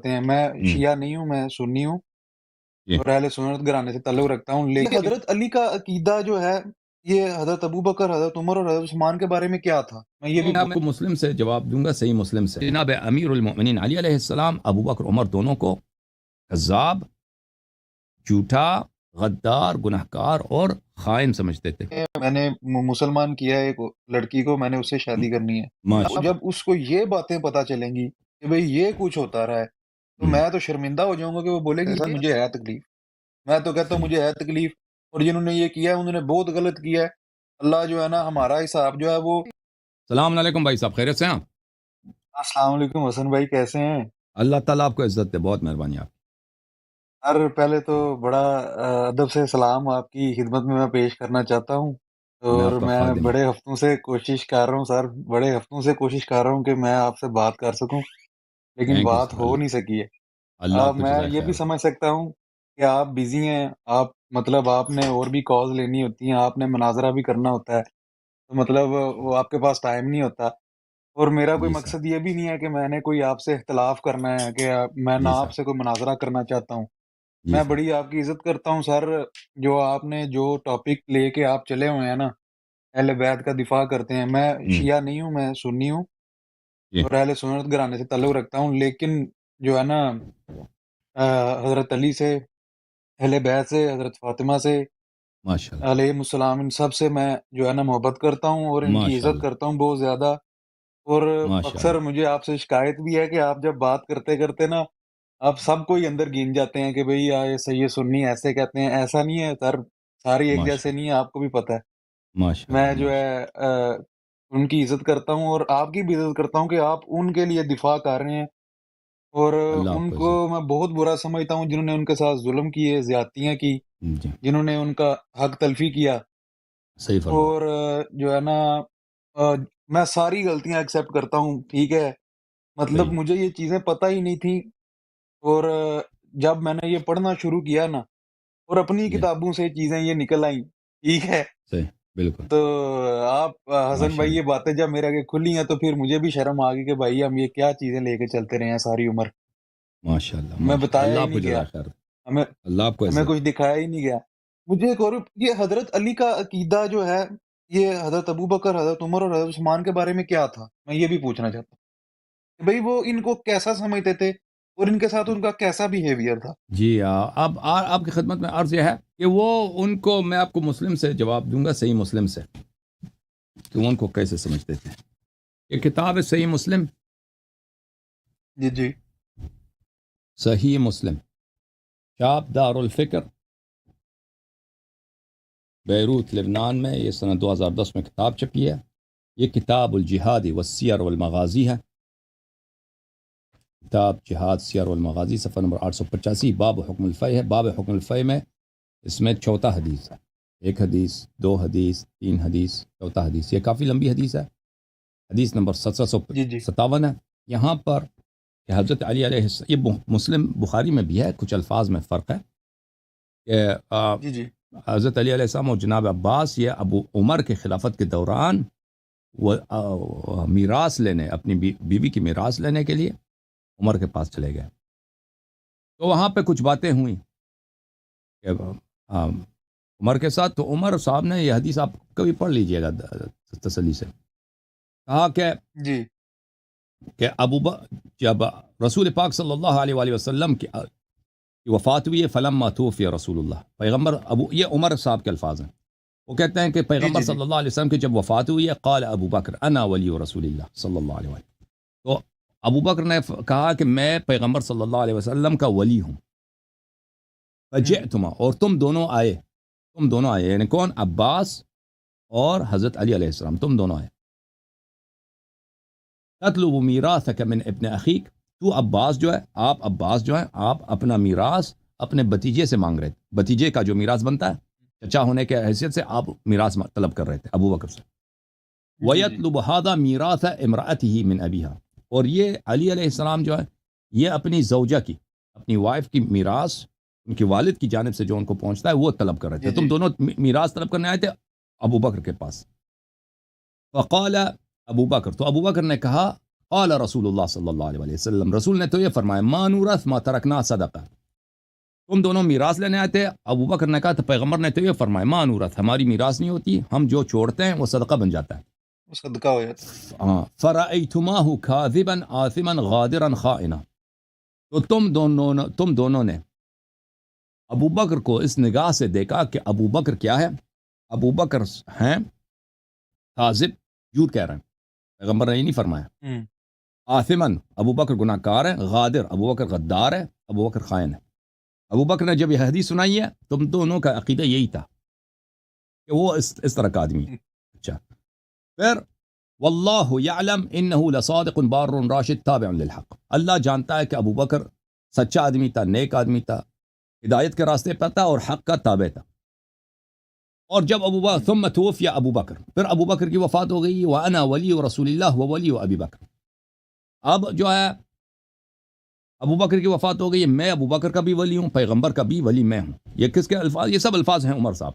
کرتے ہیں. میں شیعہ نہیں ہوں، میں سنی ہوں جی اور اہل سنت گھرانے سے تعلق رکھتا ہوں. لیکن حضرت علی کا عقیدہ جو ہے یہ حضرت ابوبکر، حضرت عمر اور حضرت عثمان کے بارے میں کیا تھا؟ میں یہ بھی میں آپ کو مسلم سے جواب دوں گا، صحیح مسلم سے. جناب امیر المؤمنین علی علیہ السلام ابو بکر عمر دونوں کو کذاب، جھوٹا، غدار، گنہگار اور خائن سمجھتے تھے. میں نے مسلمان کیا ہے ایک لڑکی کو، میں نے اس سے شادی کرنی ہے. ماشاء جب اس کو یہ باتیں پتہ چلیں گی کہ بھئی یہ کچھ ہوتا رہا ہے تو میں تو شرمندہ ہو جاؤں گا کہ وہ بولے گی سر مجھے ہے تکلیف. میں تو کہتا ہوں مجھے ہے تکلیف، اور جنہوں نے یہ کیا ہے انہوں نے بہت غلط کیا ہے. اللہ جو ہے نا ہمارا حساب جو ہے وہ. السلام علیکم بھائی صاحب، خیریت سے ہیں آپ؟ السلام علیکم حسن بھائی، کیسے ہیں؟ اللہ تعالیٰ آپ کو عزت دے، بہت مہربانی آپ. پہلے تو بڑا ادب سے سلام آپ کی خدمت میں پیش کرنا چاہتا ہوں. میں اور آپ کا میں خادم. بڑے ہفتوں سے کوشش کر رہا ہوں سر، بڑے ہفتوں سے کوشش کر رہا ہوں کہ میں آپ سے بات کر سکوں، لیکن تھینک یو بات سر. ہو نہیں سکی ہے. اللہ آپ کو میں جزائے یہ بھی خیر. سمجھ سکتا ہوں کہ آپ بزی ہیں، آپ مطلب آپ نے اور بھی کالز لینی ہوتی ہیں، آپ نے مناظرہ بھی کرنا ہوتا ہے، تو مطلب وہ آپ کے پاس ٹائم نہیں ہوتا. اور میرا کوئی جی سر. مقصد یہ بھی نہیں ہے کہ میں نے کوئی آپ سے اختلاف کرنا ہے، کہ میں نہ جی آپ سر. سے کوئی مناظرہ کرنا چاہتا ہوں. جی میں سر. بڑی آپ کی عزت کرتا ہوں سر، جو آپ نے جو ٹاپک لے کے آپ چلے ہوئے ہیں نا، اہل بیت کا دفاع کرتے ہیں. میں شیعہ نہیں ہوں، میں سنی ہوں جی اور اہل سنت گھرانے سے تعلق رکھتا ہوں. لیکن جو ہے نا حضرت علی سے، اہل بیت سے، حضرت فاطمہ سے ماشاء اللہ. علیہ السلام، ان سب سے میں جو ہے نا محبت کرتا ہوں اور ان کی ماشاء عزت اللہ. کرتا ہوں بہت زیادہ. اور ماشاء اکثر اللہ. مجھے آپ سے شکایت بھی ہے کہ آپ جب بات کرتے کرتے نا آپ سب کو ہی اندر گین جاتے ہیں کہ بھئی یہ سید سنی ایسے کہتے ہیں. ایسا نہیں ہے سر، ساری ایک ماشاء جیسے اللہ. نہیں ہے، آپ کو بھی پتہ ہے. ماشاء اللہ. میں جو ہے ان کی عزت کرتا ہوں اور آپ کی بھی عزت کرتا ہوں کہ آپ ان کے لیے دفاع کر رہے ہیں. اور اللہ آپ ان کو کو عزت. میں بہت برا سمجھتا ہوں جنہوں نے ان کے ساتھ ظلم کیے، زیادتیاں کی، جی جنہوں نے ان کا حق تلفی کیا. صحیح فرما. اور جو ہے نا میں ساری غلطیاں ایکسیپٹ کرتا ہوں، ٹھیک ہے. مطلب صحیح. مجھے یہ چیزیں پتہ ہی نہیں تھیں، اور جب میں نے یہ پڑھنا شروع کیا نا اور اپنی جی کتابوں سے چیزیں یہ نکل آئیں، ٹھیک ہے. صحیح. بالکل. تو آپ حسن ماشاء بھائی یہ اللہ. باتیں جب میرے آگے کھلی ہیں تو پھر مجھے بھی شرم آ گئی کہ بھائی ہم یہ کیا چیزیں لے کے چلتے رہے ہیں ساری عمر. ماشاء اللہ. ہمیں ماشاء اللہ. بتایا اللہ ہی آپ کو نہیں گیا، جزائے خیر. ہمیں اللہ آپ کو ہمیں عزت. کچھ دکھایا ہی نہیں گیا. مجھے ایک اور یہ حضرت علی کا عقیدہ جو ہے یہ حضرت ابوبکر، حضرت عمر اور حضرت عثمان کے بارے میں کیا تھا؟ میں یہ بھی پوچھنا چاہتا ہوں کہ بھئی وہ ان کو کیسا سمجھتے تھے اور ان کے ساتھ ان کا کیسا بیہیویئر تھا؟ جی اب آپ کی خدمت میں عرض یہ ہے کہ وہ ان کو، میں آپ کو مسلم سے جواب دوں گا، صحیح مسلم سے، کہ وہ ان کو کیسے سمجھتے تھے. یہ کتاب ہے صحیح مسلم. جی جی صحیح مسلم، شاپ دار الفکر، بیروت لبنان میں، یہ سنہ 2010 میں کتاب چھپی ہے. یہ کتاب الجہاد والسیر والمغازی ہے. کتاب جہاد، سیر والمغازی، صفحہ نمبر 885، باب حکم الفی ہے. باب حکم الفی میں اس میں 14 حدیث ہے. 1 حدیث، 2 حدیث، 3 حدیث، 14 حدیث. یہ کافی لمبی حدیث ہے. حدیث نمبر جی جی 1757 ہے. یہاں پر کہ حضرت علی علیہ السلام، یہ مسلم بخاری میں بھی ہے، کچھ الفاظ میں فرق ہے، کہ جی جی حضرت علی علیہ السلام اور جناب عباس یہ ابو عمر کے خلافت کے دوران وہ میراث لینے، اپنی بیوی کی میراث لینے کے لیے عمر کے پاس چلے گئے. تو وہاں پہ کچھ باتیں ہوئیں کہ عمر کے ساتھ. تو عمر صاحب نے یہ حدیث آپ کبھی پڑھ لیجئے گا تسلی سے، کہا جی کہ جب رسول پاک صلی اللہ علیہ وآلہ وسلم کی وفات ہوئی ہے، فلما توفی رسول اللہ، پیغمبر یہ عمر صاحب کے الفاظ ہیں. وہ کہتے ہیں کہ جی پیغمبر جی جی صلی اللہ علیہ وسلم کی جب وفات ہوئی ہے، قال ابو بکر انا ولی رسول اللہ صلی اللہ علیہ وسلم. تو ابو بکر نے کہا کہ میں پیغمبر صلی اللہ علیہ وسلم کا ولی ہوں. فجئتما، اور تم دونوں آئے، یعنی کون؟ عباس اور حضرت علی علیہ السلام، تم دونوں آئے. تطلب میراثک من ابن اخیک، تو عباس جو ہے، آپ اپنا میراث اپنے بتیجے سے مانگ رہے تھے. بتیجے کا جو میراث بنتا ہے، چچا ہونے کے حیثیت سے آپ میراث طلب کر رہے تھے ابو بکر سے. جی جی وَيَطْلُبُ هَذَا مِيرَاثَ امرأته من أبيها، اور یہ علی علیہ السلام جو ہے یہ اپنی زوجہ کی، اپنی وائف کی میراث ان کی والد کی جانب سے جو ان کو پہنچتا ہے وہ طلب کر رہے جی تھے. جی تم دونوں میراث طلب کرنے آئے تھے ابو بکر کے پاس. فقال ابو بکر، تو ابو بکر نے کہا قال رسول اللہ صلی اللہ علیہ وسلم، رسول نے تو یہ فرمایا، ما نورث ما ترکنا صدقہ، تم دونوں میراث لینے آئے تھے. ابو بکر نے کہا تو پیغمبر نے تو یہ فرمایا، ما نورث، ہماری میراث نہیں ہوتی، ہم جو چھوڑتے ہیں وہ صدقہ بن جاتا ہے. وہ صدقہ ہو جاتا ہے. فرأیتماہ کاذبا آثما غادرا خائنا، تو تم دونوں نے ابو بکر کو اس نگاہ سے دیکھا کہ ابو بکر کیا ہے، ابو بکر ہیں کاذب، جھوٹ کہہ رہے ہیں. پیغمبر نے یہ نہیں فرمایا. آثمن، ابو بکر گناہ کار ہے. غادر، ابو بکر غدار ہے. ابو بکر خائن ہے. ابو بکر نے جب یہ حدیث سنائی ہے، تم دونوں کا عقیدہ یہی تھا کہ وہ اس طرح کا آدمی ہے. اچھا، پھر واللہ یعلم انہ لصادق بار راشد تابع للحق، اللہ جانتا ہے کہ ابو بکر سچا آدمی تھا، نیک آدمی تھا، ہدایت کے راستے پر تھا اور حق کا تابع تھا. اور جب ابو بکر ثم توفی ابو بکر، پھر ابو بکر کی وفات ہو گئی. وانا ولی رسول اللہ وولی ابی بکر، اب جو ہے ابو بکر کی وفات ہو گئی، میں ابو بکر کا بھی ولی ہوں، پیغمبر کا بھی ولی میں ہوں. یہ کس کے الفاظ؟ یہ سب الفاظ ہیں عمر صاحب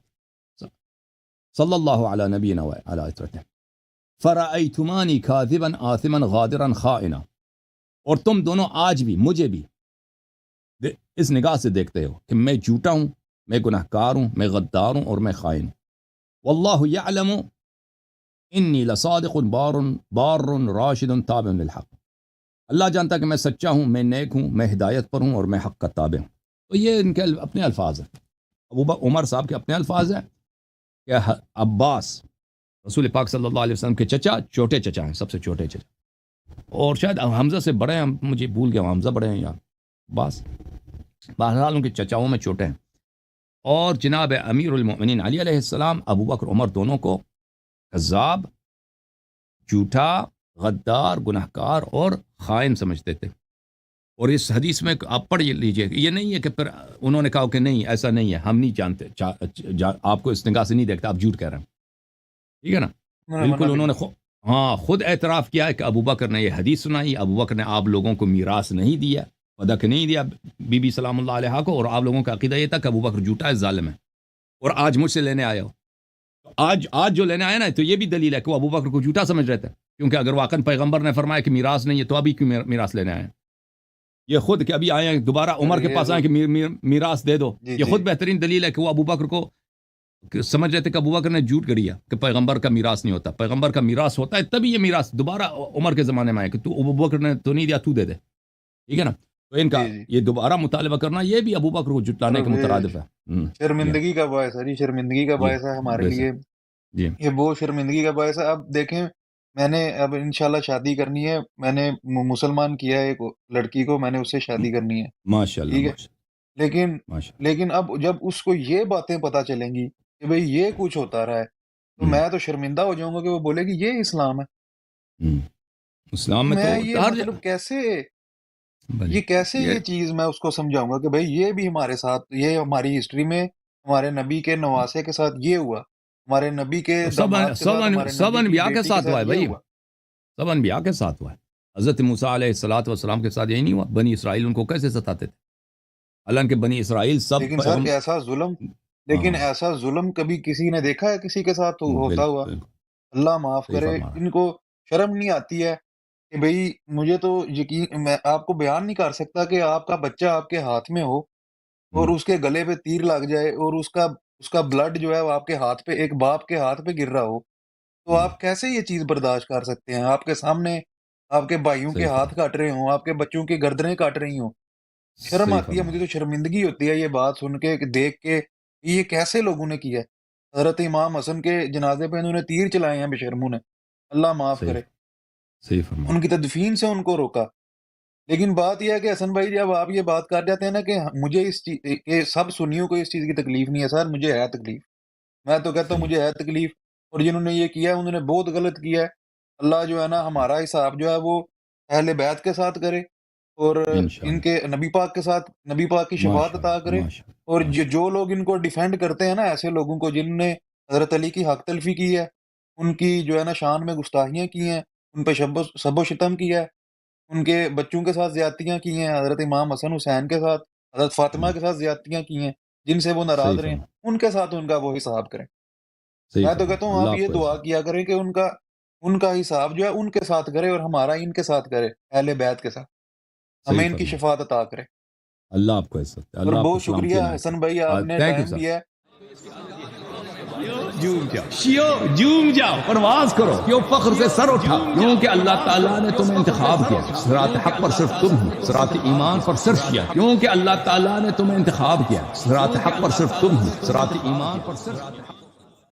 صلی اللہ علی نبینا وعلی آلہ. فرأیتمانی کاذبا آثما غادرا خائنا، اور تم دونوں آج بھی مجھے بھی اس نگاہ سے دیکھتے ہو کہ میں جھوٹا ہوں، میں گناہ کار ہوں، میں غدار ہوں اور میں خائن ہوں. واللہ یعلم انی لصادق بار راشد تابع للحق، اللہ جانتا کہ میں سچا ہوں، میں نیک ہوں، میں ہدایت پر ہوں اور میں حق کا تابع ہوں. تو یہ ان کے اپنے الفاظ ہیں، عمر صاحب کے اپنے الفاظ ہیں کہ عباس رسول پاک صلی اللہ علیہ وسلم کے چچا، چھوٹے چچا ہیں، سب سے چھوٹے چچا، اور شاید حمزہ سے بڑے ہیں، مجھے بھول گیا حمزہ بڑے ہیں یا عباس، بہرحال ان کے چچاؤں میں چھوٹے ہیں. اور جناب امیر المؤمنین علی علیہ السلام ابو بکر عمر دونوں کو کذاب، جھوٹا، غدار، گناہ کار اور خائن سمجھتے تھے. اور اس حدیث میں آپ پڑھ لیجئے، یہ نہیں ہے کہ پھر انہوں نے کہا کہ نہیں ایسا نہیں ہے، ہم نہیں جانتے، آپ کو اس نگاہ سے نہیں دیکھتا، آپ جھوٹ کہہ رہے ہیں. ٹھیک ہے نا؟ بالکل انہوں نے خود اعتراف کیا ہے کہ ابو بکر نے یہ حدیث سنائی، ابو بکر نے آپ لوگوں کو میراث نہیں دیا، صدقہ نہیں دیا بی بی سلام اللہ علیہ کو، اور آپ لوگوں کا عقیدہ یہ تھا کہ ابو بکر جھوٹا ہے، ظالم ہے، اور آج مجھ سے لینے آئے ہو. آج جو لینے آیا نا، تو یہ بھی دلیل ہے کہ وہ ابو بکر کو جھوٹا سمجھ رہے تھے، کیونکہ اگر واقعا پیغمبر نے فرمایا کہ میراث نہیں ہے تو ابھی کیوں میراث لینے آئے ہیں؟ یہ خود کہ ابھی آئے ہیں دوبارہ عمر کے پاس آئے کہ میراث دے دو، یہ خود بہترین دلیل ہے کہ وہ ابو بکر کو سمجھ رہے تھے کہ ابو بکر نے جھوٹ کریا کہ پیغمبر کا میراث نہیں ہوتا، پیغمبر کا میراث ہوتا ہے، تبھی یہ میراث دوبارہ عمر کے زمانے میں آئے کہ تو ابو بکر نے تو نہیں دیا، تو دے دے. ٹھیک ہے نا؟ تو ان کا یہ دوبارہ مطالبہ کرنا یہ بھی ابو بکر کو جھٹلانے کے مترادف ہے. شرمندگی کا باعث ہے، شرمندگی کا باعث ہے ہمارے لیے، یہ بہت شرمندگی کا باعث ہے. اب دیکھیں، میں نے اب انشاءاللہ شادی کرنی ہے، میں نے مسلمان کیا ہے ایک لڑکی کو، میں نے اس سے شادی کرنی ہے، ماشاءاللہ، ٹھیک ہے. لیکن اب جب اس کو یہ باتیں پتہ چلیں گی کہ بھئی یہ کچھ ہوتا رہا ہے، تو میں تو شرمندہ ہو جاؤں گا کہ وہ بولے گی یہ اسلام ہے. اسلام میں میں یہ مطلب کیسے یہ چیز میں اس کو سمجھاؤں گا کہ بھئی یہ بھی ہمارے ساتھ، یہ ہماری ہسٹری میں ہمارے نبی کے نواسے کے ساتھ یہ ہوا، ہمارے نبی کے داماد کے ساتھ، ہمارے سب نبی کی انبیاء کے بیٹی ساتھ ہوا ہے بھائی، ہوا. سب انبیاء کے ساتھ ہوا ہے. حضرت موسیٰ علیہ الصلوۃ والسلام کے ساتھ یہی نہیں ہوا؟ بنی اسرائیل ان کو کیسے ستاتے تھے؟ اللہ کے بنی اسرائیل سب، لیکن ایسا ظلم کبھی کسی نے دیکھا ہے کسی کے ساتھ ہوتا ہوا؟ اللہ معاف کرے، ان کو شرم نہیں آتی ہے کہ بھئی مجھے تو یقین، میں آپ کو بیان نہیں کر سکتا کہ آپ کا بچہ آپ کے ہاتھ میں ہو اور اس کے گلے پہ تیر لگ جائے اور اس کا بلڈ جو ہے وہ آپ کے ہاتھ پہ، ایک باپ کے ہاتھ پہ گر رہا ہو، تو آپ کیسے یہ چیز برداشت کر سکتے ہیں؟ آپ کے سامنے آپ کے بھائیوں کے ہاتھ کاٹ رہے ہوں، آپ کے بچوں کی گردنیں کاٹ رہی ہوں. شرم آتی ہے، مجھے تو شرمندگی ہوتی ہے یہ بات سن کے، دیکھ کے یہ کیسے لوگوں نے کیا ہے. حضرت امام حسن کے جنازے پہ انہوں نے تیر چلائے ہیں بے شرموں نے، اللہ معاف کرے. ان کی تدفین سے ان کو روکا. لیکن بات یہ ہے کہ حسن بھائی جب آپ یہ بات کر جاتے ہیں نا کہ مجھے اس چیز کہ سب سنیوں کو اس چیز کی تکلیف نہیں ہے، سر مجھے ہے تکلیف، میں تو کہتا ہوں مجھے ہے تکلیف. اور جنہوں نے یہ کیا انہوں نے بہت غلط کیا ہے. اللہ جو ہے نا ہمارا حساب جو ہے وہ اہل بیت کے ساتھ کرے اور ان کے نبی پاک کے ساتھ، نبی پاک کی شفاعت عطا کرے. اور جو لوگ ان کو ڈیفینڈ کرتے ہیں نا، ایسے لوگوں کو جنہوں نے حضرت علی کی حق تلفی کی ہے، ان کی جو ہے نا شان میں گستاخیاں کی ہیں، ان پہ سب و شتم کیا ہے، ان کے بچوں کے ساتھ زیادتیاں کی ہیں، حضرت امام حسن حسین کے ساتھ، حضرت فاطمہ کے ساتھ زیادتیاں کی ہیں، جن سے وہ ناراض رہے ہیں، ان کے ساتھ ان کا وہ حساب کریں. میں تو کہتا ہوں آپ یہ دعا کیا کریں کہ ان کا ان کا حساب جو ہے ان کے ساتھ کرے اور ہمارا ان کے ساتھ کرے، اہل بیت کے ساتھ، ہمیں صحیح ان کی فرمایا. شفاعت عطا کرے. اللہ آپ کو عزت دے, اور اللہ آپ کو بہت سلامتی شکریہ عنایت حسن بھائی، آپ نے تھینک یو ٹائم سر. دیا. پرواز کرو, کیوں فخر سے سر اٹھا, کیونکہ اللہ تعالیٰ نے تمہیں انتخاب کیا. صراط حق پر صرف تم ہو, صراط ایمان پر صرف کیا, کیونکہ اللہ تعالیٰ نے تمہیں انتخاب کیا. صراط حق پر صرف تم ہو, صراط ایمان پر صرف